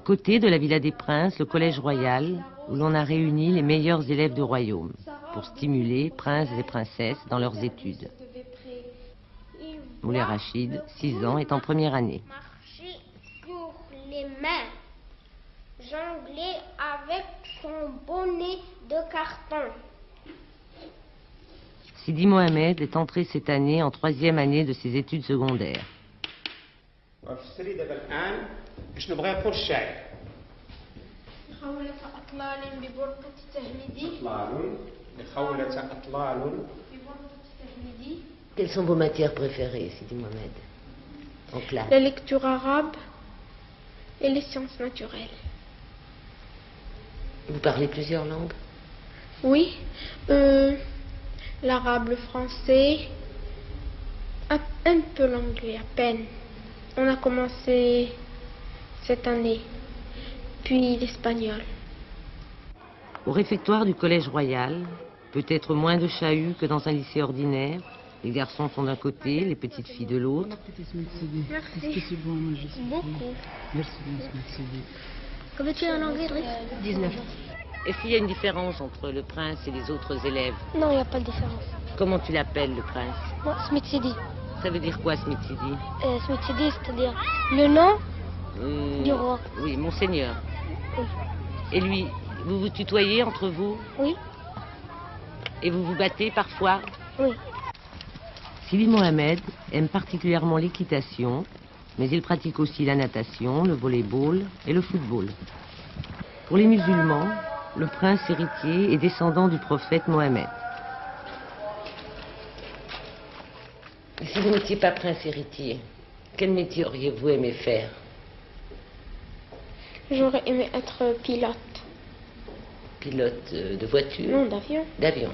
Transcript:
À côté de la Villa des Princes, le Collège Royal, où l'on a réuni les meilleurs élèves du royaume pour stimuler princes et princesses dans leurs études. Moulay Rachid, 6 ans, est en première année. Marcher sur les mains, jongler avec son bonnet de carton. Sidi Mohamed est entré cette année en 3e année de ses études secondaires. Quelles sont vos matières préférées, Sidi Mohamed, en classe? La lecture arabe et les sciences naturelles. Vous parlez plusieurs langues? Oui, l'arabe, le français, un peu l'anglais, à peine. On a commencé cette année, puis l'espagnol. Au réfectoire du Collège Royal, peut-être moins de chahut que dans un lycée ordinaire. Les garçons sont d'un côté, les petites filles de l'autre. Merci. Beaucoup. Combien tu es en anglais, 19. Est-ce qu'il y a une différence entre le prince et les autres élèves? Non, il n'y a pas de différence. Comment tu l'appelles, le prince? Moi, Smith Sidi. Ça veut dire quoi, Smith Sidi? Smith Sidi, c'est-à-dire le nom du roi. Oui, monseigneur. Oui. Et lui, vous vous tutoyez entre vous? Oui. Et vous vous battez parfois? Oui. Sidi Mohamed aime particulièrement l'équitation, mais il pratique aussi la natation, le volley-ball et le football. Pour les musulmans, le prince héritier est descendant du prophète Mohammed. Si vous n'étiez pas prince héritier, quel métier auriez-vous aimé faire? J'aurais aimé être pilote. Pilote de voiture? Non, d'avion. D'avion.